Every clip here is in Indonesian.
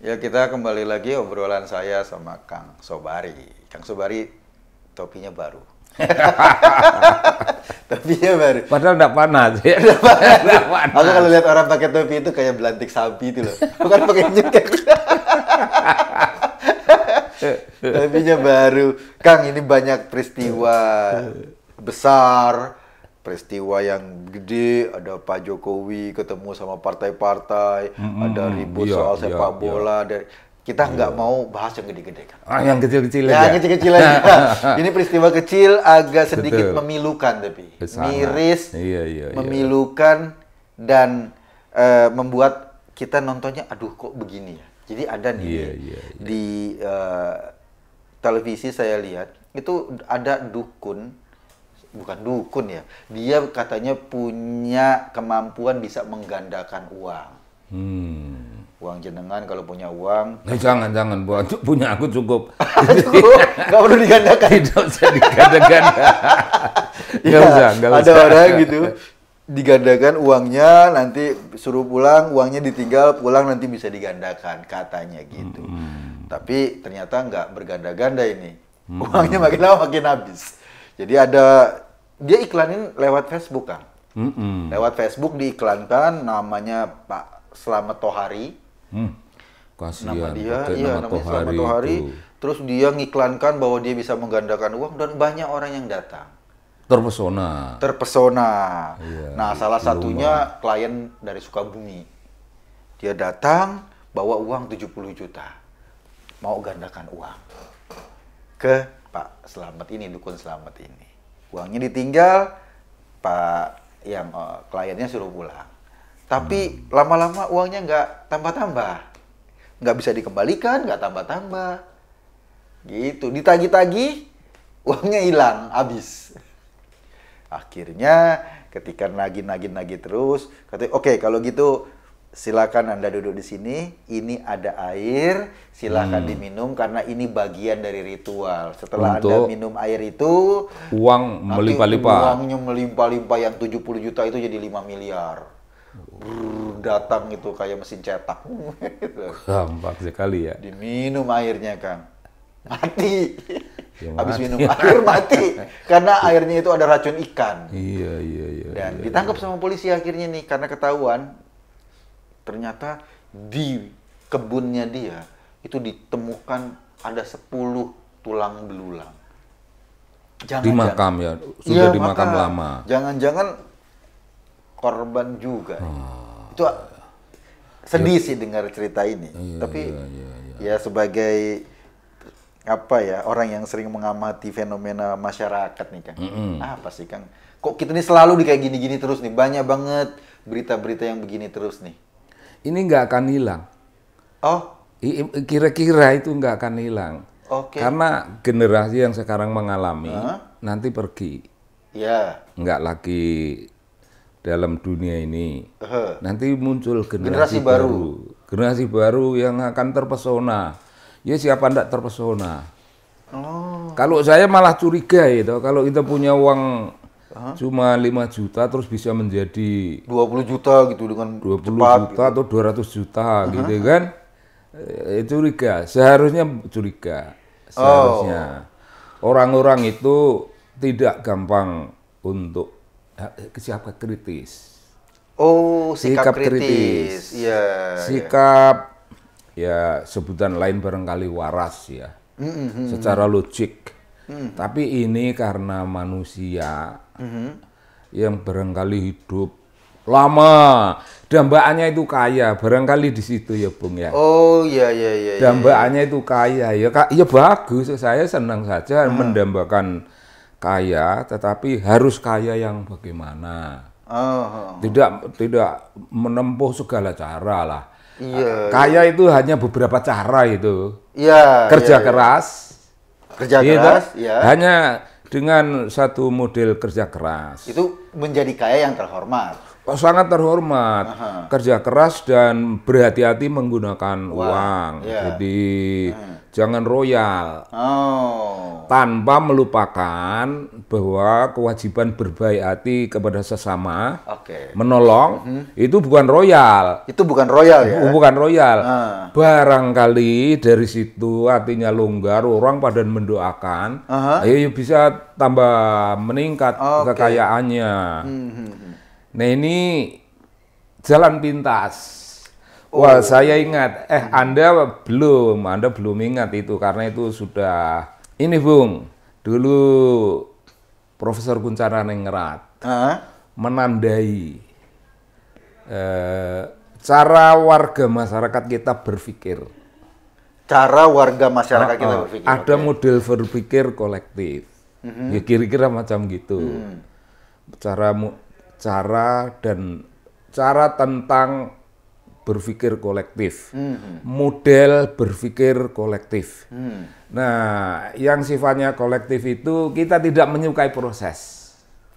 Ya kita kembali lagi obrolan saya sama Kang Sobari. Kang Sobari topinya baru. Topinya baru. Padahal enggak panas ya. Nggak panas. Aku kalau lihat orang pakai topi itu kayak belantik sapi itu loh. Bukan pakai nyekek. Topinya baru. Kang, ini banyak peristiwa besar. Peristiwa yang gede, ada Pak Jokowi ketemu sama partai-partai, ada ribut soal sepak bola. Kita nggak mau bahas yang gede-gede kan. Yang kecil-kecil aja. Yang kecil-kecil aja. Ini peristiwa kecil agak sedikit memilukan tapi. Miris, memilukan, dan membuat kita nontonnya, aduh kok begini ya. Jadi ada nih di televisi saya lihat, itu ada dukun. Bukan dukun ya, dia katanya punya kemampuan bisa menggandakan uang. Uang jenengan kalau punya uang. Jangan, punya aku cukup. Nggak perlu digandakan. Tidak usah digandakan. Nggak usah. Ada orang gitu, digandakan uangnya, nanti suruh pulang, uangnya ditinggal, pulang nanti bisa digandakan, katanya gitu. Tapi ternyata nggak berganda-ganda ini. Uangnya makin lama makin habis. Jadi dia iklanin lewat Facebook, Kang. Lewat Facebook diiklankan, namanya Pak Slamet Tohari. Kasihan, nama dia, namanya Slamet Tohari. Terus dia ngiklankan bahwa dia bisa menggandakan uang dan banyak orang yang datang. Terpesona. Iya, nah, salah satunya klien dari Sukabumi. Dia datang bawa uang 70 juta. Mau gandakan uang ke Pak Slamet ini, dukun Slamet ini. Uangnya ditinggal, Pak yang kliennya suruh pulang. Tapi lama-lama uangnya nggak tambah-tambah. Nggak bisa dikembalikan, nggak tambah-tambah. Gitu, ditagih-tagih, uangnya hilang, habis. Akhirnya ketika nagih terus, katanya, oke, kalau gitu silakan Anda duduk di sini, ini ada air, silakan diminum karena ini bagian dari ritual. Setelah Anda minum air itu, uang melimpah-limpah. Uangnya melimpah-limpah, yang 70 juta itu jadi 5 miliar. Datang itu kayak mesin cetak. Gampang sekali ya. Diminum airnya, Kang. Mati. Habis minum air mati. Karena airnya itu ada racun ikan. Iya. Dan ditangkap sama polisi akhirnya nih karena ketahuan. Ternyata di kebunnya dia itu ditemukan ada 10 tulang belulang. Di makam ya? Sudah di makam lama. Jangan-jangan korban juga. Itu sedih sih dengar cerita ini. Tapi ya sebagai orang yang sering mengamati fenomena masyarakat nih, Kang. Apa sih, Kang? Kok kita ini selalu kayak gini-gini terus nih? Banyak banget berita-berita yang begini terus nih. Ini nggak akan hilang. Oh, kira-kira itu nggak akan hilang. Oke. Karena generasi yang sekarang mengalami nanti pergi. Iya. Nggak lagi dalam dunia ini. Nanti muncul generasi baru. Generasi baru yang akan terpesona. Ya siapa ndak terpesona? Kalau saya malah curiga itu, kalau kita punya uang cuma 5 juta terus bisa menjadi 20 juta gitu dengan 20 cepat, juta gitu. Atau 200 juta gitu kan. Curiga, seharusnya curiga. Seharusnya orang-orang itu tidak gampang untuk sikap kritis. Sikap kritis. Iya. Sikap ya sebutan lain barangkali waras ya. Secara logik. Tapi ini karena manusia yang barangkali hidup lama, dambaannya itu kaya, barangkali di situ ya, Bung ya. Iya. Dambaannya itu kaya ya bagus, saya senang saja mendambakan kaya, tetapi harus kaya yang bagaimana? Tidak menempuh segala cara lah. Kaya itu hanya beberapa cara itu. Kerja keras. Hanya dengan satu model kerja keras. Itu menjadi kaya yang terhormat. sangat terhormat, kerja keras dan berhati-hati menggunakan uang. Jadi jangan royal, tanpa melupakan bahwa kewajiban berbaik hati kepada sesama, menolong, itu bukan royal. Itu bukan royal ya? Bukan royal. Barangkali dari situ artinya longgar, orang pada mendoakan, ayo bisa tambah meningkat kekayaannya. Nah ini jalan pintas. Wah saya ingat, Anda belum ingat itu karena itu sudah ini Bung. Dulu Profesor Kuncharaningrat menandai cara warga masyarakat kita berpikir. Cara warga masyarakat kita berpikir. Ada model berpikir kolektif. Ya kira-kira macam gitu. Cara tentang berpikir kolektif, model berpikir kolektif. Nah, yang sifatnya kolektif itu kita tidak menyukai proses.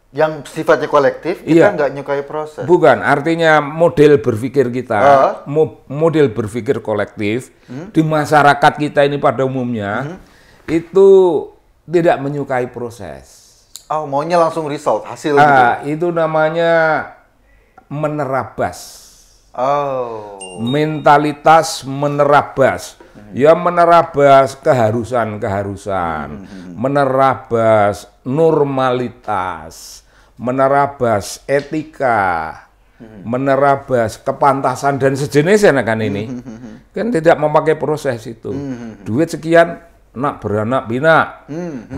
Yang sifatnya kolektif kita nggak menyukai proses. Bukan, artinya model berpikir kita, model berpikir kolektif di masyarakat kita ini pada umumnya itu tidak menyukai proses. Oh, maunya langsung result, hasil gitu. Itu namanya menerabas. Mentalitas menerabas. Ya menerabas keharusan, menerabas normalitas, menerabas etika, menerabas kepantasan dan sejenisnya kan ini. Kan tidak memakai proses itu. Duit sekian nak beranak pinak.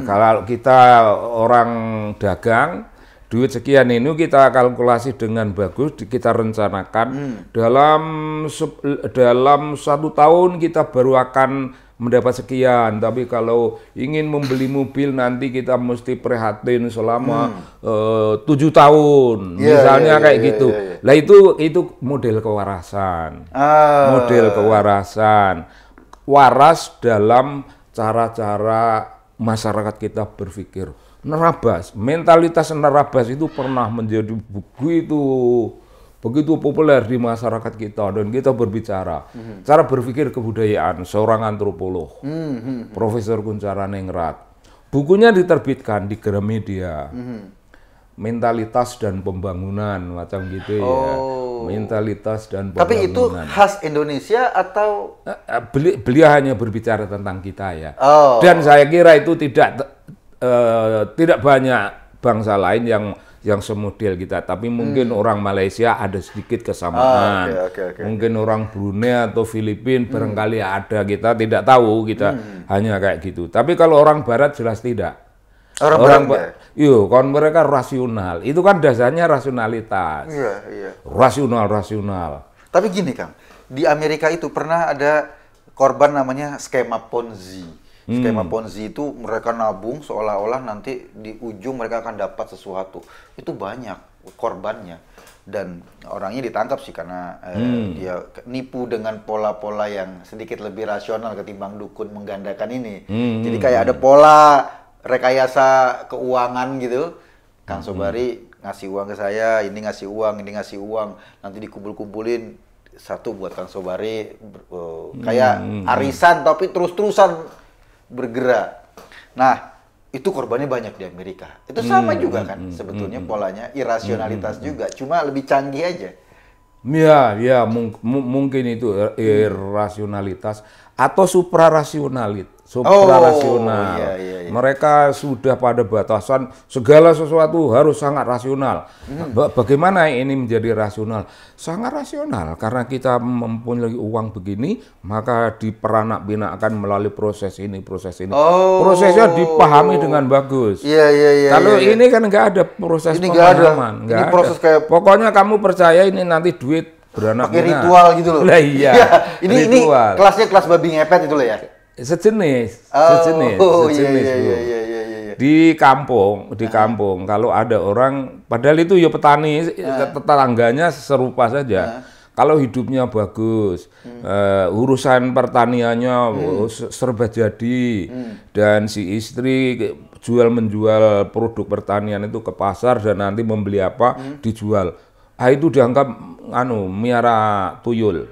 Kalau kita orang dagang, duit sekian ini kita kalkulasi dengan bagus, kita rencanakan dalam 1 tahun kita baru akan mendapat sekian. Tapi kalau ingin membeli mobil nanti kita mesti prihatin selama 7 tahun, misalnya kayak gitu. Lah itu model kewarasan, model kewarasan, waras dalam cara-cara masyarakat kita berpikir. Nerabas, mentalitas nerabas itu pernah menjadi begitu populer di masyarakat kita dan kita berbicara. Cara berpikir kebudayaan seorang antropolog, Profesor Kuncharaningrat. Bukunya diterbitkan di Gramedia. Mentalitas dan pembangunan macam gitu ya. Mentalitas dan pembangunan. Tapi itu khas Indonesia atau beliau hanya berbicara tentang kita ya. Dan saya kira itu tidak banyak bangsa lain yang semodel kita, tapi mungkin orang Malaysia ada sedikit kesamaan. Mungkin orang Brunei atau Filipina barangkali ada, kita tidak tahu, kita hanya kayak gitu. Tapi kalau orang Barat jelas tidak. Orang kan mereka rasional. Itu kan dasarnya rasionalitas. Rasional. Tapi gini Kang, di Amerika itu pernah ada korban namanya skema Ponzi. Skema Ponzi itu mereka nabung seolah-olah nanti di ujung mereka akan dapat sesuatu. Itu banyak korbannya. Dan orangnya ditangkap sih karena dia nipu dengan pola-pola yang sedikit lebih rasional ketimbang dukun menggandakan ini. Jadi kayak ada pola rekayasa keuangan gitu. Kang Sobari ngasih uang ke saya, ini ngasih uang, nanti dikumpul-kumpulin satu buat Kang Sobari, kayak arisan tapi terus-terusan bergerak. Nah, itu korbannya banyak di Amerika. Itu sama juga kan sebetulnya polanya, irasionalitas juga, cuma lebih canggih aja. Ya, mungkin itu irrasionalitas atau suprarasional. Mereka sudah pada batasan segala sesuatu harus sangat rasional. Bagaimana ini menjadi rasional? Sangat rasional karena kita mempunyai uang begini, maka diperanak binakkan melalui proses ini. Prosesnya dipahami dengan bagus. Kalau ini kan nggak ada proses pemahaman, nggak ada. Proses kayak pokoknya kamu percaya ini nanti duit beranak pakai ritual gitu loh. Lah iya. Ini kelasnya kelas babi ngepet itu loh ya. Sejenis. Di kampung kalau ada orang, padahal itu ya petani, tetangganya serupa saja. Kalau hidupnya bagus, urusan pertaniannya serba jadi, dan si istri jual menjual produk pertanian itu ke pasar dan nanti membeli apa dijual. itu dianggap miara tuyul.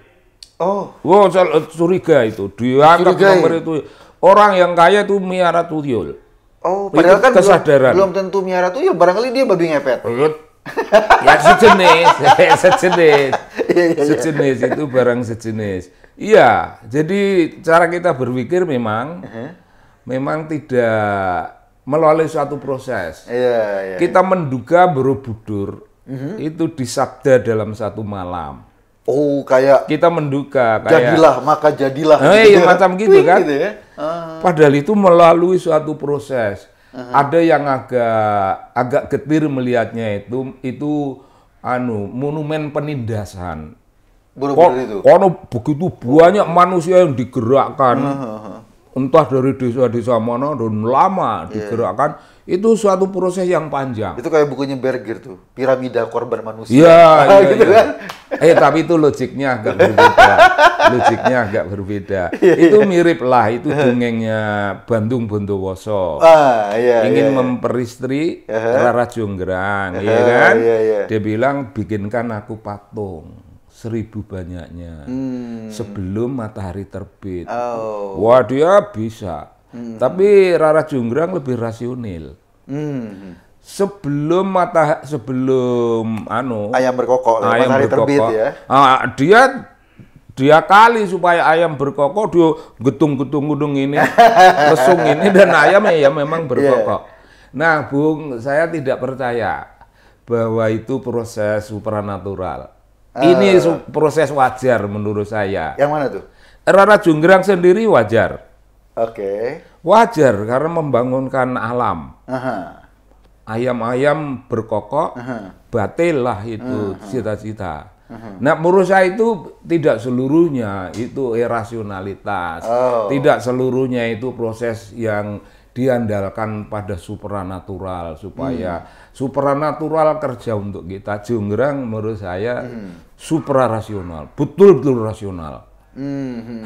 Oh. Wow, curiga itu. Dianggap nomor itu. Orang yang kaya itu miara tuyul. Oh, padahal itu kan kesadaran. belum tentu miara tuyul, barangkali dia babi ngepet. Ya sejenis itu barang sejenis. Iya, jadi cara kita berpikir memang tidak melalui suatu proses. Kita menduga Borobudur itu disabda dalam satu malam. Oh, kayak kita menduga jadilah maka jadilah. Iya, macam gitu kan. Gitu ya? Padahal itu melalui suatu proses. Ada yang agak getir melihatnya itu monumen penindasan. Borobudur itu. Karena begitu banyak manusia yang digerakkan. Entah dari desa-desa mana dan lama digerakkan, itu suatu proses yang panjang. Itu kayak bukunya Berger tuh, piramida korban manusia. Iya, gitu kan? Tapi itu logiknya agak berbeda. Itu mirip lah, itu dongengnya Bandung Bondowoso. Ingin memperistri Rara Jonggrang, ya kan? Dia bilang bikinkan aku patung 1000 banyaknya sebelum matahari terbit. Wah, dia bisa. Tapi Rara Jonggrang lebih rasional. Sebelum ayam berkokok, matahari terbit ya. Dia kali supaya ayam berkokok, dia gedung ini, lesung ini, dan ayam ya memang berkokok. Nah, Bung, saya tidak percaya bahwa itu proses supranatural. Ini proses wajar menurut saya. Yang mana tuh? Rara Jonggrang sendiri wajar. Wajar karena membangunkan alam. Ayam-ayam berkokok, batil lah itu cita-cita. Nah, menurut saya itu tidak seluruhnya itu irasionalitas. Tidak seluruhnya itu proses yang diandalkan pada supranatural supaya supranatural kerja untuk kita. Jonggrang menurut saya suprarasional, betul-betul rasional.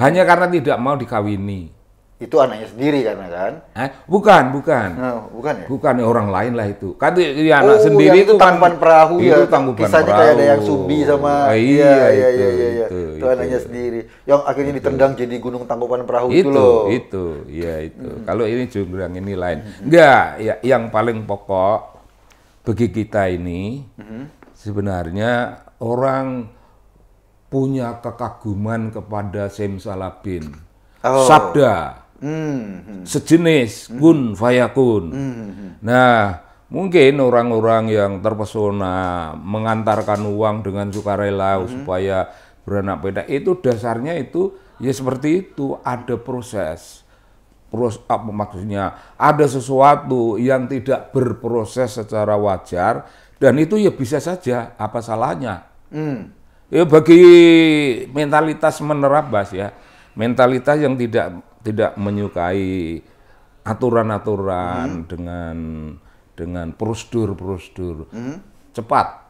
Hanya karena tidak mau dikawini. Itu anaknya sendiri karena kan? Bukan. Bukan ya? Bukan orang lain lah itu. Kan anak sendiri itu tangkuban perahu ya. Kisahnya kayak ada yang Sumbi sama iya. Itu anaknya sendiri. Yang akhirnya ditendang jadi gunung tangkuban perahu itu loh. Itu. Kalau ini Jonggrang ini lain. Enggak, ya, yang paling pokok bagi kita ini sebenarnya orang punya kekaguman kepada Simsalabin. Sabda. Sejenis kun fayakun. Nah, mungkin orang-orang yang terpesona mengantarkan uang dengan sukarela supaya beranak pinak itu dasarnya itu ya seperti itu, ada proses. Apa maksudnya? Ada sesuatu yang tidak berproses secara wajar dan itu ya bisa saja, apa salahnya? Ya bagi mentalitas menerabas ya. Mentalitas yang tidak menyukai aturan-aturan dengan prosedur cepat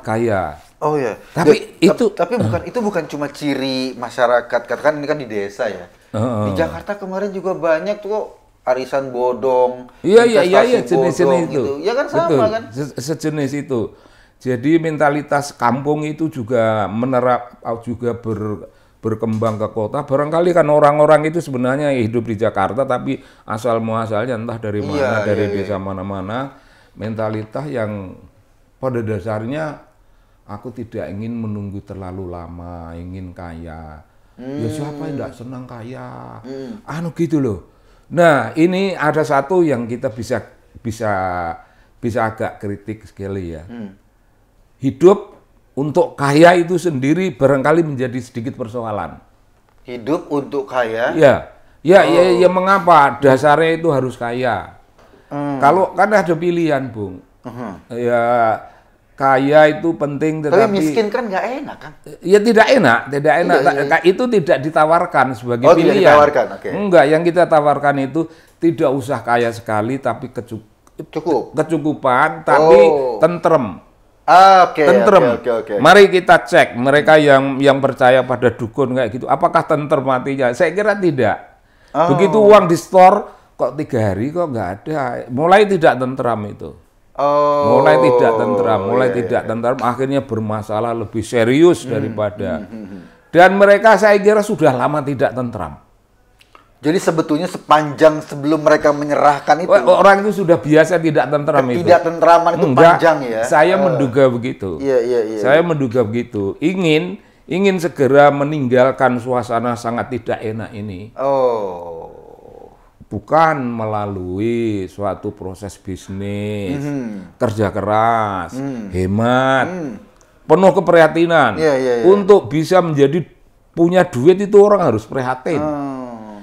kaya. Oh ya. Tapi bukan cuma ciri masyarakat. Katakan ini kan di desa ya. Di Jakarta kemarin juga banyak tuh arisan bodong. Iya jenis-jenis itu. Gitu. Ya kan sama. Betul, kan. Sejenis itu. Jadi mentalitas kampung itu juga berkembang ke kota. Barangkali kan orang-orang itu sebenarnya hidup di Jakarta tapi asal muasalnya entah dari mana, dari desa mana-mana. Mentalitas yang pada dasarnya aku tidak ingin menunggu terlalu lama, ingin kaya. Ya siapa yang tidak senang kaya? Gitu loh. Nah, ini ada satu yang kita bisa agak kritik sekali ya. Hidup untuk kaya itu sendiri barangkali menjadi sedikit persoalan. Hidup untuk kaya? Ya, mengapa dasarnya itu harus kaya? Kalau kan ada pilihan, Bung. Ya, kaya itu penting, tetapi miskin kan nggak enak kan? Ya tidak enak. Iya. Itu tidak ditawarkan sebagai pilihan. Tidak ditawarkan, Enggak, yang kita tawarkan itu tidak usah kaya sekali, tapi kecukupan, tapi tentrem. Tentrem. Mari kita cek mereka yang percaya pada dukun kayak gitu, apakah tentrem matinya? Saya kira tidak. Begitu uang di store kok 3 hari kok nggak ada, mulai tidak tentram itu. Mulai tidak tentram, tidak tentram, akhirnya bermasalah lebih serius daripada. Dan mereka saya kira sudah lama tidak tentram. Jadi sebetulnya sepanjang sebelum mereka menyerahkan itu, orang itu sudah biasa tidak tentram itu. Tidak tentraman itu panjang ya. Saya menduga begitu. Iya. Saya menduga begitu. Ingin segera meninggalkan suasana sangat tidak enak ini. Bukan melalui suatu proses bisnis, kerja keras, hemat, penuh keprihatinan. Untuk bisa menjadi punya duit itu orang harus prihatin.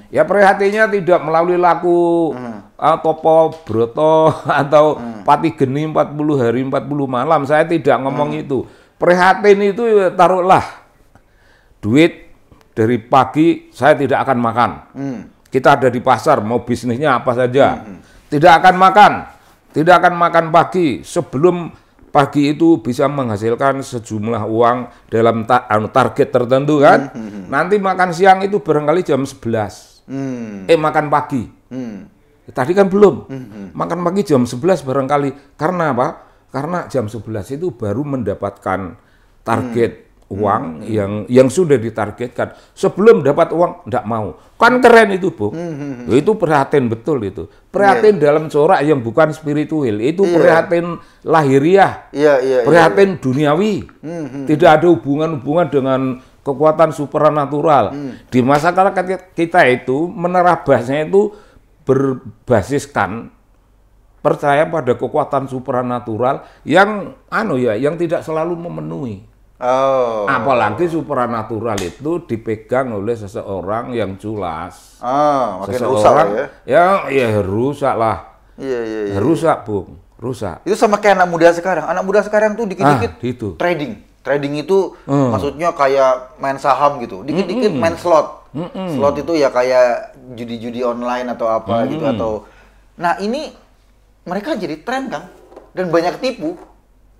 Ya prihatinnya tidak melalui laku topo broto atau pati geni 40 hari 40 malam. Saya tidak ngomong itu. Prihatin itu taruhlah duit dari pagi saya tidak akan makan. Kita ada di pasar mau bisnisnya apa saja. Tidak akan makan pagi sebelum pagi itu bisa menghasilkan sejumlah uang dalam target tertentu kan. Nanti makan siang itu barangkali jam 11. Makan pagi. Tadi kan belum. Makan pagi jam 11 barangkali. Karena apa? Karena jam 11 itu baru mendapatkan target uang yang sudah ditargetkan. Sebelum dapat uang enggak mau. Kan keren itu, Bu. Itu prihatin betul itu. Prihatin dalam corak yang bukan spiritual. Itu prihatin lahiriah. Prihatin duniawi. Tidak ada hubungan-hubungan dengan kekuatan supranatural. Di masyarakat kita itu menerabasnya itu berbasiskan percaya pada kekuatan supranatural yang yang tidak selalu memenuhi. Apalagi supranatural itu dipegang oleh seseorang yang culas. Seseorang ya rusak lah. Rusak, Bung. Rusak. Itu sama kayak anak muda sekarang. Anak muda sekarang tuh dikit-dikit gitu. Trading. Trading itu maksudnya kayak main saham gitu. Dikit-dikit main slot. Slot itu ya kayak judi-judi online atau apa gitu atau. Nah, ini mereka jadi tren, Kang. Dan banyak tipu,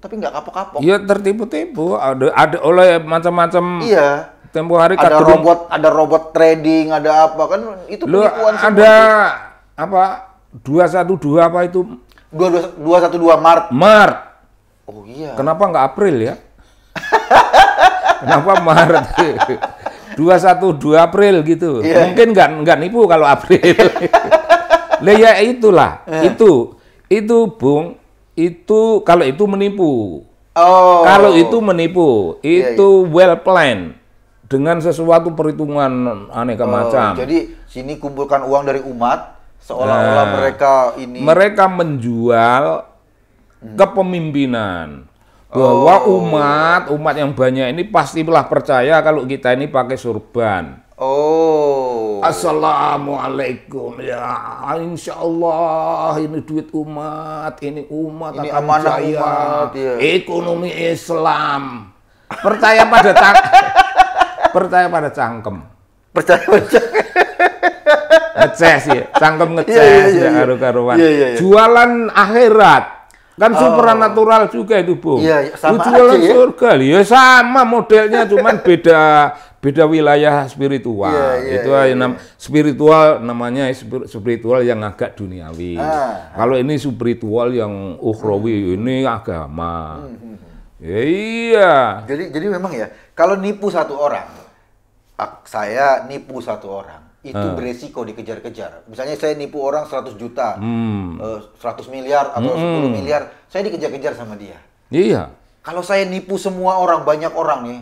tapi nggak kapok-kapok. Iya, tertipu-tipu. Ada oleh macam-macam. Iya. Tempo hari ada robot trading, ada apa kan itu penipuan semua. Ada apa? 212 apa itu? 212 Maret. Oh iya. Kenapa nggak April ya? Kenapa Maret? 212 April gitu. Mungkin nggak nipu kalau April. Lah ya itulah. Itu Bung, itu kalau itu menipu. Kalau itu menipu, itu well planned dengan sesuatu perhitungan aneka macam. Jadi sini kumpulkan uang dari umat seolah-olah mereka menjual kepemimpinan. Bahwa umat yang banyak ini pastilah percaya kalau kita ini pakai surban. Assalamualaikum ya, insya Allah ini duit umat, ini akan amanah jaya, umat, ekonomi Islam. Percaya pada cangkem. Ngeces ya, cangkem ngeces ya karu-karuan. Jualan akhirat. Kan supranatural juga itu, Bu. Sama jualan aja, surga. Ya sama modelnya, cuman beda wilayah spiritual. Itu spiritual namanya spiritual yang agak duniawi. Kalau ini spiritual yang ukhrawi, ini agama. Iya. Jadi memang ya, kalau nipu satu orang, saya nipu satu orang. Itu beresiko dikejar-kejar. Misalnya saya nipu orang 100 juta, 100 miliar atau 10 miliar, saya dikejar-kejar sama dia. Iya. Kalau saya nipu semua orang, banyak orang nih,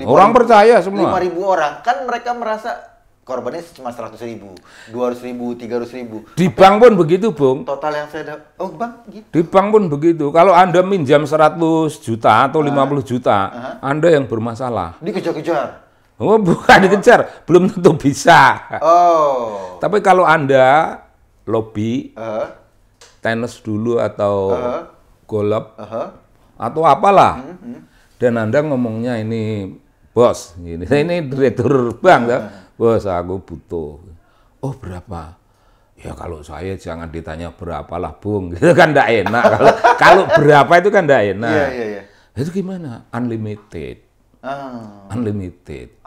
orang percaya semua. 5.000 orang, kan mereka merasa korbannya cuma 100.000, 200.000, 300.000. Di bank pun begitu, Bung. Total yang saya dapat, Bang, gitu. Di bank pun begitu. Kalau Anda minjam 100 juta atau 50 juta, Anda yang bermasalah. Dikejar-kejar. Oh, bukan dikejar, belum tentu bisa. Tapi kalau Anda lobby, tenis dulu atau golf, atau apalah, dan Anda ngomongnya ini, bos, ini direktur bank, bos aku butuh. Oh berapa? Ya kalau saya jangan ditanya berapa lah, Bung, itu kan enggak enak. Kalau berapa itu kan enggak enak. Itu gimana? Unlimited. Unlimited.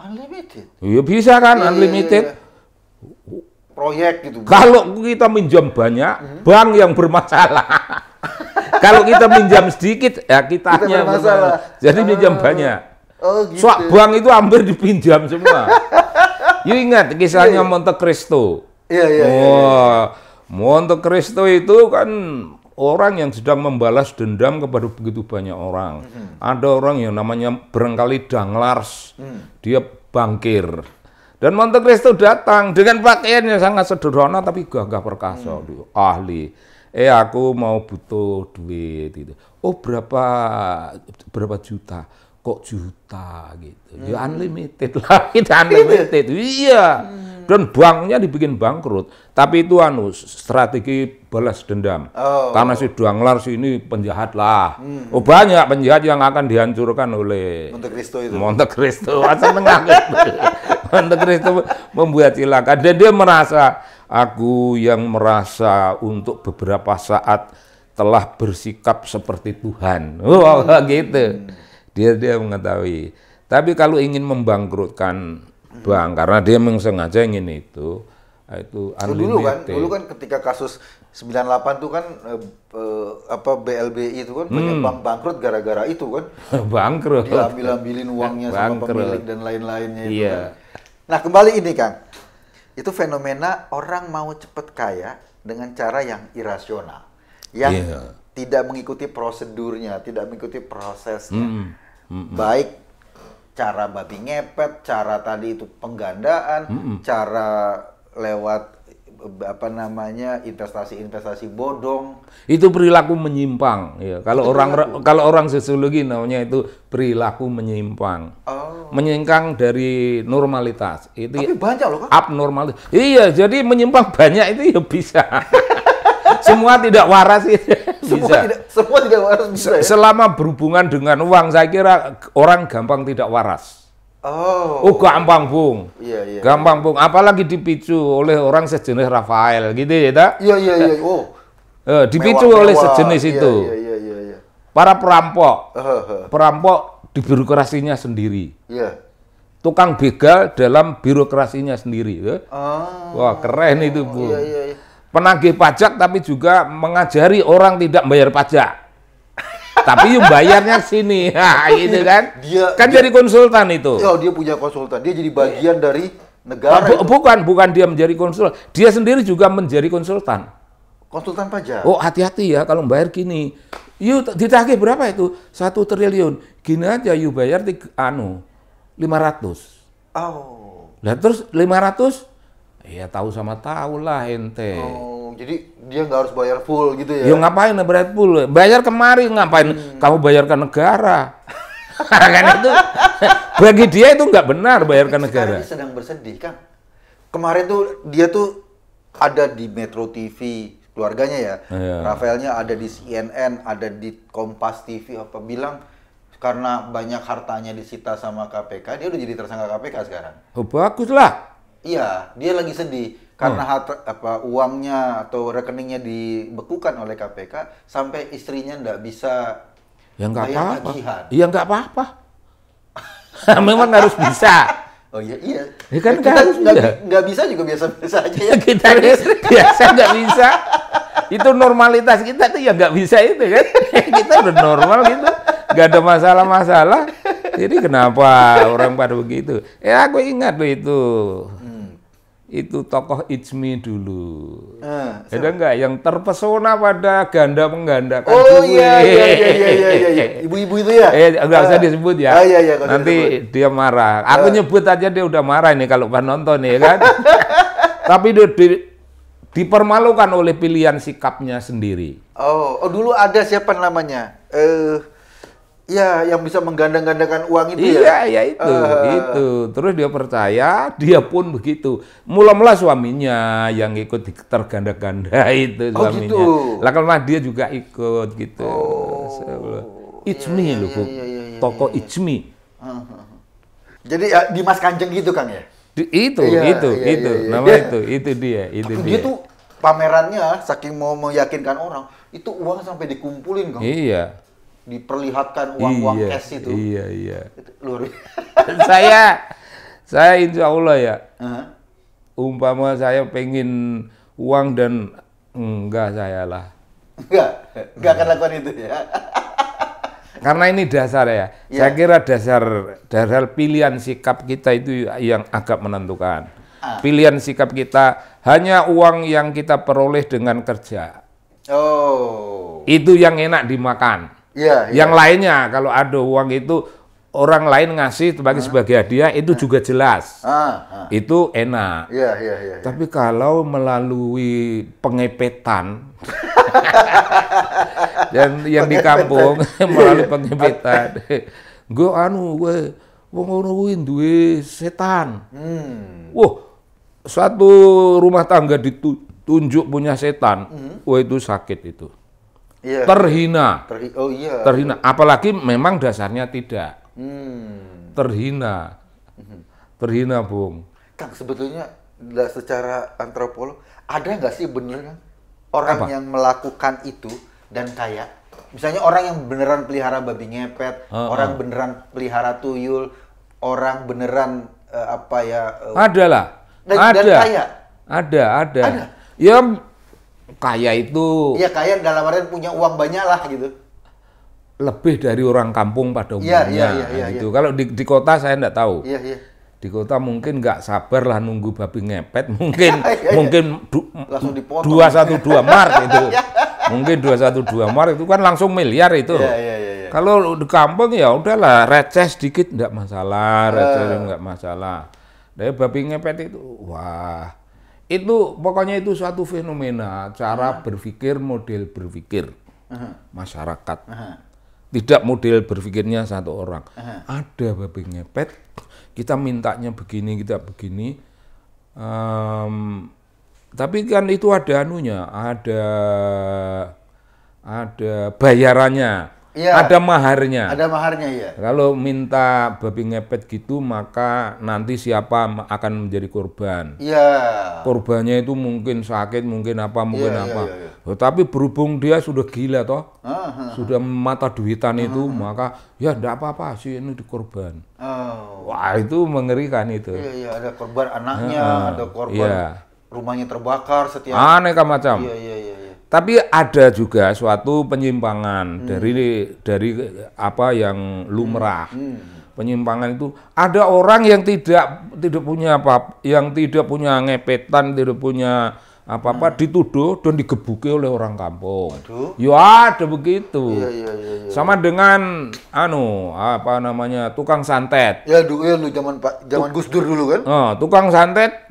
Iya bisa kan, unlimited. Proyek gitu. Kalau kita minjam banyak, bank yang bermasalah. Kalau kita minjam sedikit, ya kitanya bermasalah. Jadi minjam banyak. Oh gitu. Swak bank itu hampir dipinjam semua. You ingat kisahnya Monte Cristo? Iya. Monte Cristo itu kan orang yang sedang membalas dendam kepada begitu banyak orang. Ada orang yang namanya barangkali Danglars, dia bangkir. Dan Monte Cristo datang dengan pakaian yang sangat sederhana tapi gagah perkasa, ahli. Aku mau butuh duit gitu. Oh berapa juta? Kok juta gitu? Ya unlimited lah, kita unlimited. Iya. Dan banknya dibikin bangkrut. Tapi itu strategi balas dendam. Karena si Danglars ini penjahat lah. Oh banyak penjahat yang akan dihancurkan oleh Monte Cristo itu. Monte Cristo. Monte Cristo membuat celaka. Dan dia merasa, aku yang merasa untuk beberapa saat telah bersikap seperti Tuhan. Gitu. Dia mengetahui. Tapi kalau ingin membangkrutkan bank, karena dia memang sengaja ingin itu unlimited. Dulu kan ketika kasus 98 tuh kan BLBI itu kan banyak bank bangkrut gara-gara itu kan. Bangkrut. Diambil-ambilin uangnya sama pemilik dan lain-lainnya itu kan. Nah, kembali ini Kang. Itu fenomena orang mau cepet kaya dengan cara yang irasional. Yang tidak mengikuti prosedurnya, tidak mengikuti prosesnya. Baik cara babi ngepet, cara tadi itu penggandaan, cara lewat investasi bodong. Itu perilaku menyimpang. Ya. Kalau orang sosiologi namanya itu perilaku menyimpang. Menyimpang dari normalitas. Itu tapi banyak loh Kang. Abnormal. Iya, jadi menyimpang banyak itu ya bisa. Semua tidak waras itu bisa. Semua tidak waras bisa ya? Selama berhubungan dengan uang, saya kira orang gampang tidak waras. Gampang bung. Iya. Gampang bung. Apalagi dipicu oleh orang sejenis Rafael, gitu ya, tak? Iya. Dipicu oleh sejenis itu. Iya. Para perampok di birokrasinya sendiri. Iya. Tukang begal dalam birokrasinya sendiri. Ya? Wah, keren itu, Bu. Iya. Penagih pajak tapi juga mengajari orang tidak bayar pajak. Tapi yang bayarnya sini, gitu kan? Dia jadi konsultan itu. Dia punya konsultan. Dia jadi bagian dari negara. Bukan dia menjadi konsultan. Dia sendiri juga menjadi konsultan. Konsultan pajak. Oh hati-hati ya kalau bayar gini. Yuk ditagih berapa itu? 1 triliun. Gini aja yuk bayar 500. Nah terus 500? Ya tahu sama tahu lah ente. Jadi dia nggak harus bayar full gitu ya? Ya ngapain bayar full? Bayar kemari ngapain? Kamu bayar ke negara. Kan itu bagi dia itu nggak benar bayar ke negara. Dia sedang bersedih kan. Kemarin tuh dia tuh ada di Metro TV keluarganya ya. Rafaelnya ada di CNN, ada di Kompas TV bilang karena banyak hartanya disita sama KPK, dia udah jadi tersangka KPK sekarang. Oh bagus lah. Iya, dia lagi sedih karena uangnya atau rekeningnya dibekukan oleh KPK sampai istrinya nggak bisa bayar tagihan. Iya nggak apa-apa. Memang harus bisa. Oh iya. Ya kan kita nggak bisa juga biasa-biasa aja ya. Kita biasa nggak bisa. Itu normalitas kita tuh ya nggak bisa itu kan. Kita udah normal gitu, nggak ada masalah-masalah. Jadi kenapa orang pada begitu? Aku ingat loh itu tokoh Ijmi dulu. Ada nggak yang terpesona pada ganda menggandakan duit? Iya. Ibu-ibu itu ya? Nggak usah disebut ya. Iya. Nanti dia marah. Aku nyebut aja dia udah marah ini kalau penonton ya kan. Tapi dia dipermalukan oleh pilihan sikapnya sendiri. Dulu ada siapa namanya? Ya, yang bisa menggandang-gandakan uang itu ya? Iya, itu. Terus dia percaya, dia pun begitu. Mula-mula suaminya yang ikut terganda-ganda itu suaminya. Gitu. Lah kalau dia juga ikut gitu. Ijmi loh, Bu. Tokoh Ijmi. Jadi Dimas Kanjeng gitu, Kang ya? Itu. Nama itu dia. Dia tuh pamerannya saking mau meyakinkan orang, itu uang sampai dikumpulin, Kang. Iya. Diperlihatkan uang cash itu. Iya. Itu luar biasa. Saya insya Allah ya, umpama saya pengen uang dan enggak saya lah. Enggak akan lakukan itu ya. Karena ini dasar ya. Saya kira dasar pilihan sikap kita itu yang agak menentukan. Pilihan sikap kita hanya uang yang kita peroleh dengan kerja. Itu yang enak dimakan. Yang lainnya kalau ada uang itu orang lain ngasih sebagai hadiah itu juga jelas. Itu enak. Tapi kalau melalui pengepetan dan yang di kampung melalui pengepetan, gue ngono kuwi duwe setan. Wah, satu rumah tangga ditunjuk punya setan. Wah, itu sakit itu. Terhina. Terhina. Apalagi memang dasarnya tidak. Terhina. Terhina, Bung. Kang, sebetulnya secara antropolog ada nggak sih bener kan orang yang melakukan itu dan kaya? Misalnya orang yang beneran pelihara babi ngepet, orang beneran pelihara tuyul, orang beneran ada lah. Dan kaya. Ada. Ya kaya itu. Iya, kaya dalam artian punya uang banyak lah gitu. Lebih dari orang kampung pada umumnya. Gitu. Kalau di kota saya enggak tahu. Di kota mungkin nggak sabar lah nunggu babi ngepet, mungkin 212 Mart itu. Mungkin 212 Mart itu kan langsung miliar itu. Kalau di kampung ya udahlah, receh sedikit enggak masalah, enggak masalah. Dari babi ngepet itu, wah, itu pokoknya itu suatu fenomena cara berpikir, model berpikir masyarakat. Tidak model berpikirnya satu orang. Ada babi ngepet, kita mintanya begini, kita begini. Tapi kan itu ada anunya, ada bayarannya. Ada maharnya. Ada maharnya, ya. Kalau minta babi ngepet gitu, maka nanti siapa akan menjadi korban. Korbannya itu mungkin sakit, mungkin apa. Tapi berhubung dia sudah gila toh, sudah mata duitan itu, maka ya enggak apa-apa sih ini dikorban. Wah, itu mengerikan itu. Ada korban anaknya, ada korban rumahnya terbakar setiap. Aneka macam. Tapi ada juga suatu penyimpangan dari apa yang lumrah. Penyimpangan itu ada orang yang tidak punya tidak punya ngepetan, tidak punya apa-apa, dituduh dan digebuki oleh orang kampung. Ya ada begitu. Sama dengan tukang santet. Dulu zaman Gus Dur dulu kan. Tukang santet.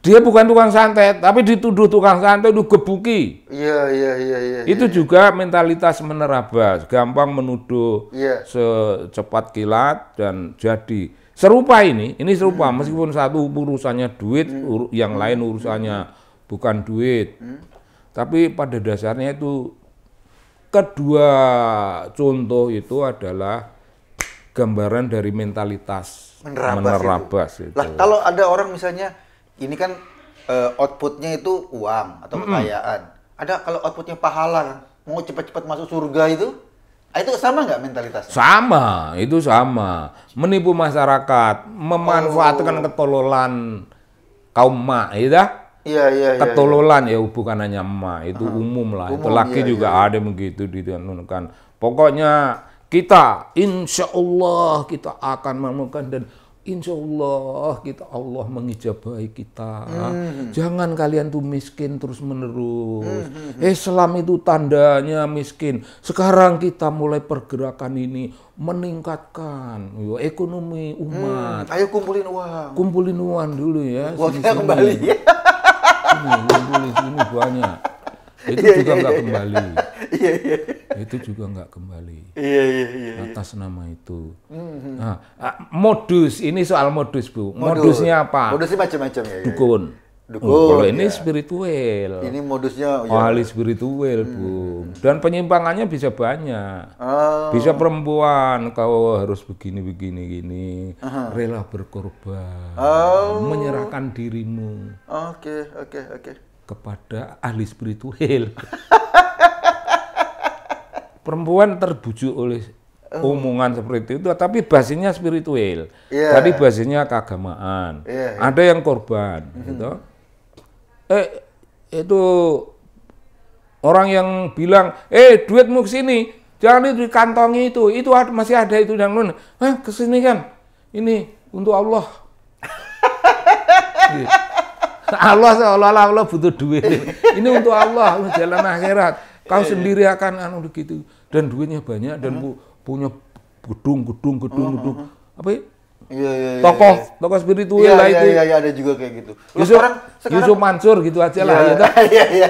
Dia bukan tukang santet, tapi dituduh tukang santet itu gebuki. Itu juga mentalitas menerabas, gampang menuduh secepat kilat dan jadi. Serupa ini serupa, meskipun satu urusannya duit, yang lain urusannya bukan duit. Tapi pada dasarnya itu kedua contoh itu adalah gambaran dari mentalitas menerabas itu. Lah, kalau ada orang misalnya ini kan outputnya itu uang atau kekayaan. Ada kalau outputnya pahala, mau cepat-cepat masuk surga itu sama nggak mentalitasnya? Sama, itu sama. Menipu masyarakat, memanfaatkan ketololan kaum mak, ketololan ya bukan hanya emak, itu umum lah. Itu lagi juga ada begitu ditentukan. Pokoknya kita insya Allah kita akan menemukan dan insya Allah Allah mengijabahi kita. Jangan kalian tuh miskin terus menerus. Islam itu tandanya miskin. Sekarang kita mulai pergerakan ini meningkatkan ekonomi umat. Ayo kumpulin uang. Kumpulin uang dulu ya. Uangnya kembali. Sini banyak. Itu juga nggak kembali. Itu juga nggak kembali. Atas nama itu. Nah, modus, ini soal modus, Bu. Modusnya apa? Modusnya macam-macam ya. Dukun. Kalau ini spiritual. Ini modusnya ahli spiritual, Bu. Dan penyimpangannya bisa banyak. Bisa perempuan, kau harus begini gini. Rela berkorban. Menyerahkan dirimu. Oke. Kepada ahli spiritual. Perempuan terbujuk oleh omongan seperti itu, tapi basisnya spiritual. Tadi basisnya keagamaan. Ada yang korban, gitu. Itu orang yang bilang, duitmu kesini, jangan itu dikantongi itu masih ada itu yang nun. Kesini kan, ini untuk Allah. Allah seolah-olah Allah butuh duit. Ini untuk Allah, jalan akhirat. Kau sendiri akan begitu. Dan duitnya banyak dan punya gedung. Apa ya? Iya. Tokoh spiritual lah itu. Iya, ada juga kayak gitu. Sekarang Yusuf Mansur gitu aja lah ya. Iya.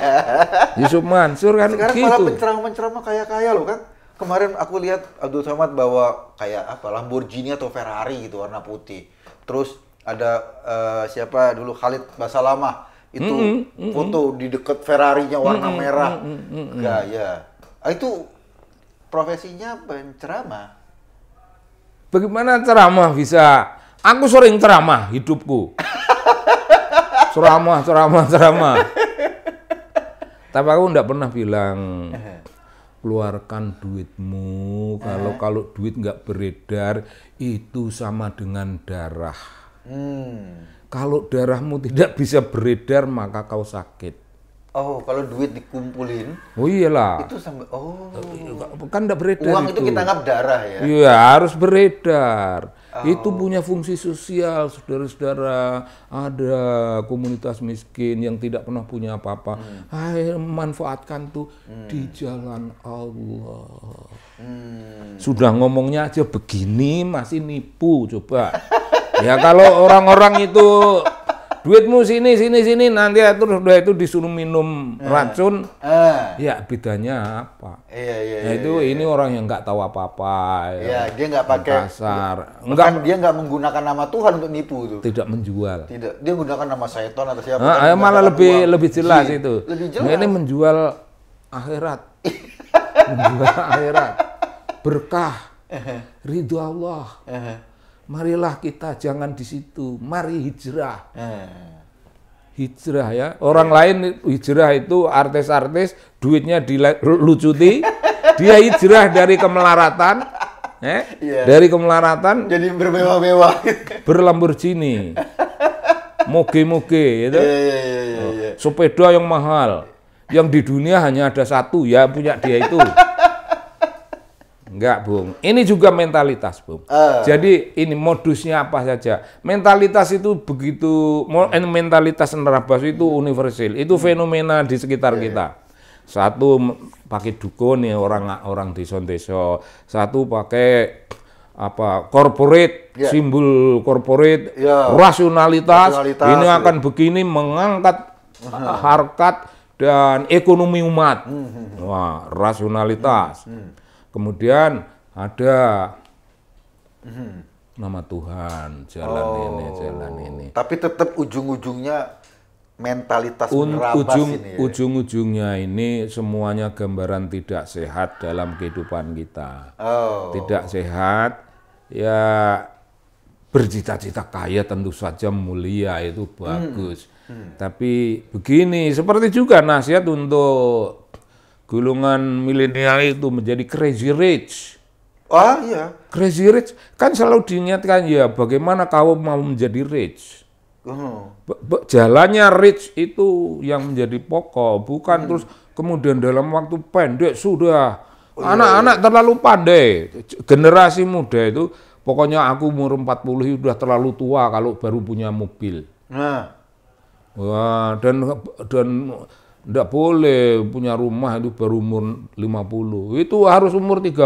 Yusuf Mansur kan sekarang gitu. Sekarang malah penceramah kaya-kaya loh kan. Kemarin aku lihat Abdul Somad bawa kayak Lamborghini atau Ferrari gitu warna putih. Terus ada siapa dulu Khalid Basalamah itu foto di dekat Ferrarinya warna merah. Gaya. Itu profesinya penceramah. Bagaimana ceramah bisa? Aku sering ceramah hidupku. Ceramah. Tapi aku enggak pernah bilang keluarkan duitmu. Kalau duit nggak beredar itu sama dengan darah. Kalau darahmu tidak bisa beredar maka kau sakit. Oh, kalau duit dikumpulin. Oh iyalah. Itu sampai kan enggak beredar. Uang itu kita anggap darah ya. Iya, harus beredar. Itu punya fungsi sosial, saudara-saudara. Ada komunitas miskin yang tidak pernah punya apa-apa. Ayo manfaatkan tuh di jalan Allah. Sudah ngomongnya aja begini masih nipu coba. Ya kalau orang-orang itu duitmu sini nanti itu disuruh minum racun. Ya bedanya apa? Iya. Ini orang yang nggak tahu apa-apa. Iya, dia nggak pakai kasar. Dia nggak menggunakan nama Tuhan untuk nipu tuh. Tidak menjual. Tidak, dia menggunakan nama syaitan atau siapa. Malah lebih jelas itu. Lebih jelas. Ini menjual akhirat. Menjual akhirat. Berkah. Ridho Allah. Marilah kita jangan di situ, mari hijrah. Hijrah ya. Orang lain hijrah itu artis-artis, duitnya dilucuti, dia hijrah dari kemelaratan, dari kemelaratan jadi bermewah-mewah, berlamborghini, moge-moge, gitu. Sepeda yang mahal, yang di dunia hanya ada satu, ya punya dia itu. Enggak, Bung. Ini juga mentalitas, Bung. Jadi ini modusnya apa saja. Mentalitas itu begitu, mentalitas nerabas itu universal. Itu fenomena di sekitar kita. Satu pakai dukun ya orang desa-desa. Satu pakai corporate, simbol corporate, rasionalitas. Ini akan begini mengangkat harkat dan ekonomi umat. Wah, rasionalitas. Kemudian ada nama Tuhan, jalan ini. Tapi tetap ujung-ujungnya mentalitas menerabas ini ya? Ujung-ujungnya ini semuanya gambaran tidak sehat dalam kehidupan kita. Tidak sehat, ya bercita-cita kaya tentu saja mulia, itu bagus. Tapi begini, seperti juga nasihat untuk golongan milenial itu menjadi crazy rich. Iya. Crazy rich kan selalu diingatkan ya bagaimana kau mau menjadi rich. Jalannya rich itu yang menjadi pokok, bukan terus kemudian dalam waktu pendek sudah anak-anak terlalu pandai. Generasi muda itu pokoknya aku umur 40 sudah terlalu tua kalau baru punya mobil. Wah, dan tidak boleh punya rumah itu baru umur 50. Itu harus umur 30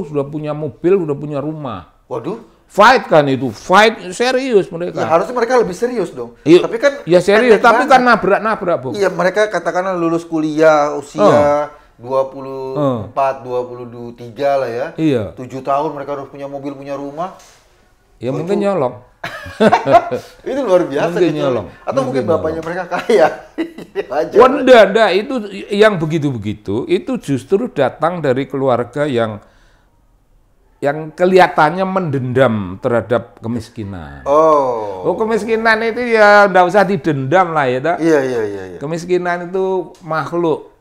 sudah punya mobil, sudah punya rumah. Waduh. Fight kan itu, fight serius mereka. Ya, harusnya mereka lebih serius dong. Tapi kan ya serius, tapi kan nabrak-nabrak, Bung. Iya, mereka katakanlah lulus kuliah usia 24, 23 lah ya. Iya. 7 tahun mereka harus punya mobil, punya rumah. Ya mungkin nyolong. Itu luar biasa gitu. Atau mungkin bapaknya mereka kaya. Enggak, itu yang begitu-begitu itu justru datang dari keluarga yang kelihatannya mendendam terhadap kemiskinan. Kemiskinan itu ya enggak usah didendam lah ya, tak? Iya. Kemiskinan itu makhluk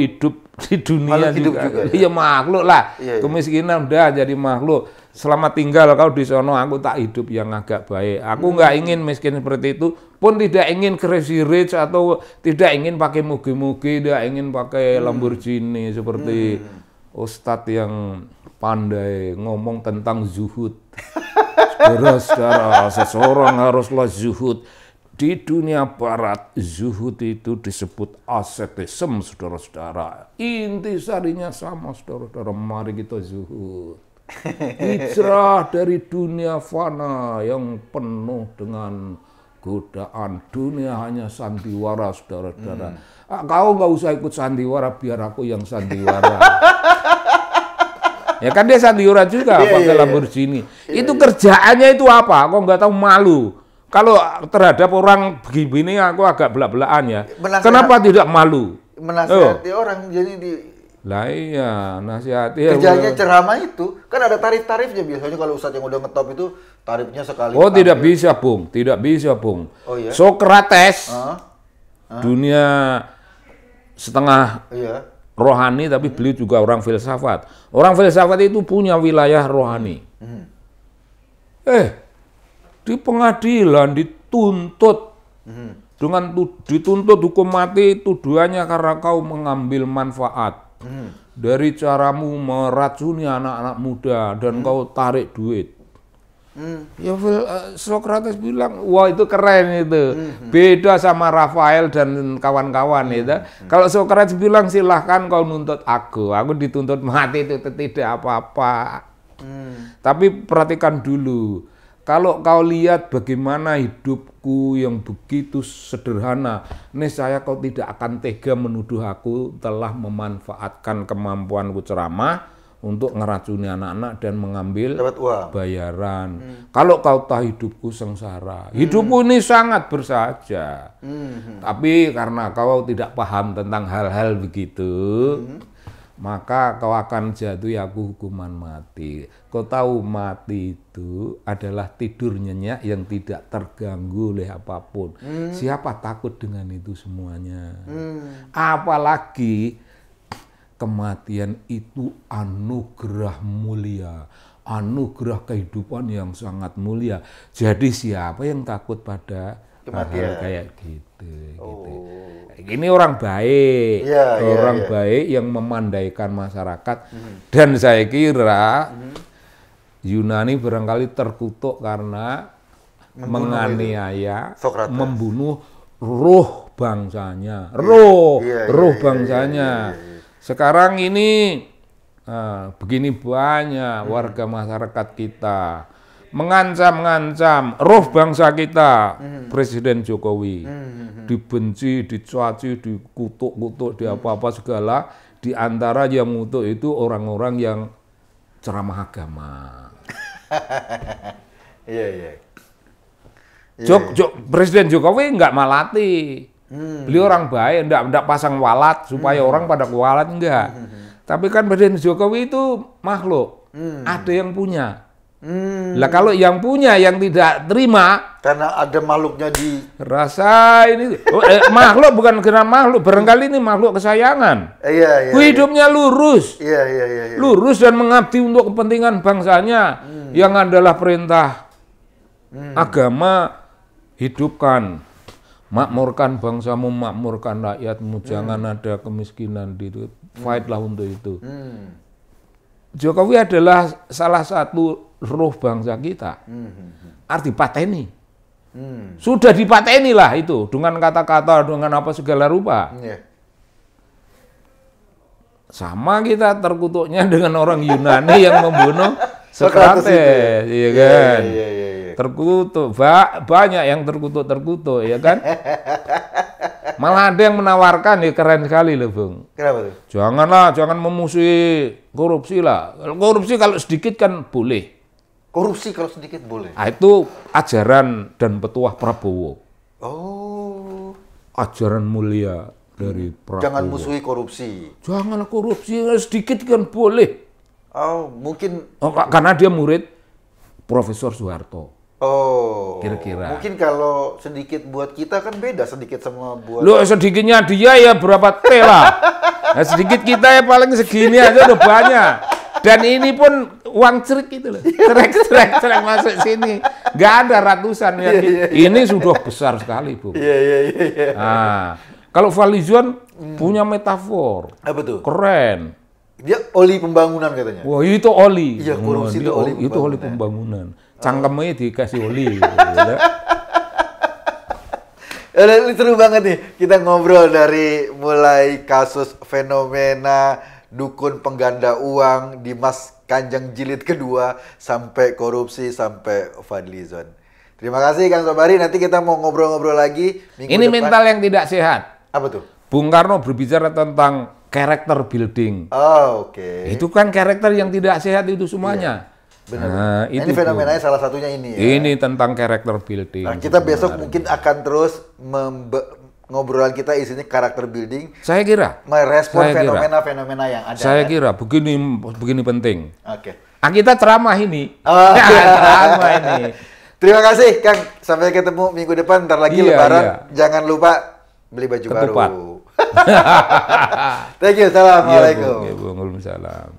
hidup di dunia juga. Ya? Iya, makhluk lah. Iya. Kemiskinan udah jadi makhluk. Selama tinggal kau di sono aku tak hidup yang agak baik. Aku nggak ingin miskin seperti itu pun tidak ingin crazy rich atau tidak ingin pakai mugi-mugi, tidak ingin pakai Lamborghini seperti Ustadz yang pandai ngomong tentang zuhud. Saudara-saudara, seseorang haruslah zuhud. Di dunia barat, zuhud itu disebut ascetism, saudara-saudara. Intisarinya sama, saudara-saudara. Mari kita zuhud. Hijrah dari dunia fana yang penuh dengan godaan. Dunia hanya sandiwara, saudara-saudara. Kau nggak usah ikut sandiwara, biar aku yang sandiwara. Ya kan dia sandiwara juga, pakai Lamborghini. Itu kerjaannya itu apa? Kok nggak tahu malu? Kalau terhadap orang begini aku agak belak-belakan ya. Kenapa tidak malu? Menasihati orang jadi di. Lah iya, nasihati. Kerjanya ceramah itu kan ada tarif-tarifnya biasanya kalau ustadz yang udah ngetop itu tarifnya sekali. Oh tidak bisa, Bung. Tidak bisa, Bung. Oh, iya? Sokrates dunia setengah rohani tapi beliau juga orang filsafat. Orang filsafat itu punya wilayah rohani. Di pengadilan dituntut dengan dituntut hukum mati, tuduhannya karena kau mengambil manfaat dari caramu meracuni anak-anak muda dan kau tarik duit. Ya Sokrates bilang, wah itu keren itu, beda sama Rafael dan kawan-kawan itu. Kalau Sokrates bilang silahkan kau nuntut aku dituntut mati itu tidak apa-apa. Tapi perhatikan dulu. Kalau kau lihat bagaimana hidupku yang begitu sederhana, niscaya kau tidak akan tega menuduh aku telah memanfaatkan kemampuanku ceramah untuk ngeracuni anak-anak dan mengambil bayaran. Kalau kau tahu hidupku sengsara, hidupku ini sangat bersahaja. Tapi karena kau tidak paham tentang hal-hal begitu, maka kau akan jatuhi aku hukuman mati. Kau tahu mati itu adalah tidur nyenyak yang tidak terganggu oleh apapun. Siapa takut dengan itu semuanya? Apalagi kematian itu anugerah mulia, anugerah kehidupan yang sangat mulia. Jadi siapa yang takut pada hal kayak gitu? Ini orang baik, baik yang memandaikan masyarakat. Dan saya kira Yunani barangkali terkutuk karena menganiaya, membunuh roh bangsanya, roh bangsanya. Sekarang ini begini banyak warga masyarakat kita mengancam roh bangsa kita, Presiden Jokowi. Dibenci, dicaci, dikutuk-kutuk, di apa-apa segala. Di antara yang ngutuk itu orang-orang yang ceramah agama. Presiden Jokowi nggak malati. Beliau orang baik, enggak pasang walat supaya orang pada kualat, enggak. Tapi kan Presiden Jokowi itu makhluk, ada yang punya. Lah kalau yang punya yang tidak terima, karena ada makhluknya di rasa ini makhluk bukan kena makhluk, barangkali ini makhluk kesayangan. Hidupnya lurus, lurus dan mengabdi untuk kepentingan bangsanya, yang adalah perintah agama, hidupkan. Makmurkan bangsamu, makmurkan rakyatmu, jangan ada kemiskinan itu. Fightlah untuk itu. Jokowi adalah salah satu roh bangsa kita. Arti pateni. Sudah dipateni lah itu dengan kata-kata, dengan apa segala rupa. Sama kita terkutuknya dengan orang Yunani yang membunuh Sokrates, iya kan? Terkutuk, banyak yang terkutuk, ya kan? Malah ada yang menawarkan, ya keren sekali loh, Bung. Kenapa tuh? Jangan memusuhi korupsi lah. Korupsi kalau sedikit kan boleh. Korupsi kalau sedikit boleh? Nah, itu ajaran dan petuah Prabowo. Oh. Ajaran mulia dari Prabowo. Jangan musuhi korupsi. Jangan korupsi, sedikit kan boleh. Oh, mungkin. Karena dia murid Profesor Soeharto. Oh, kira-kira. Mungkin kalau sedikit buat kita kan beda sedikit sama buat. Loh, sedikitnya dia ya berapa T lah. Nah, sedikit kita ya paling segini aja udah banyak. Dan ini pun uang cerik itu loh. Cerek masuk sini. Nggak ada ratusan ya. Ini sudah besar sekali, Bu. Iya. Nah, kalau Fadlizon punya metafor. Apa tuh? Keren. Dia oli pembangunan katanya. Wah, itu oli. Iya, korupsi itu oli pembangunan. Itu oli pembangunan. Cangkemnya dikasih oli. Seru banget nih. Kita ngobrol dari mulai kasus fenomena dukun pengganda uang, Dimas Kanjeng jilid kedua, sampai korupsi, sampai Fadlizon. Terima kasih Kang Sobari. Nanti kita mau ngobrol-ngobrol lagi minggu ini depan. Mental yang tidak sehat. Apa tuh? Bung Karno berbicara tentang karakter building. Oh, oke. Itu kan karakter yang tidak sehat itu semuanya. Benar. Nah, itu ini fenomenanya salah satunya ini ya. Ini tentang karakter building. Nah, kita besok mungkin akan terus ngobrolan kita isinya karakter building. Saya kira. Merespon fenomena-fenomena yang ada. Saya kira begini penting. Oke. Ah, kita ceramah ini. Oh. Ceramah ini. Terima kasih Kang. Sampai ketemu minggu depan. Ntar lagi Lebaran. Jangan lupa beli baju Ketupat. baru. Thank you. Assalamualaikum. Waalaikumsalam.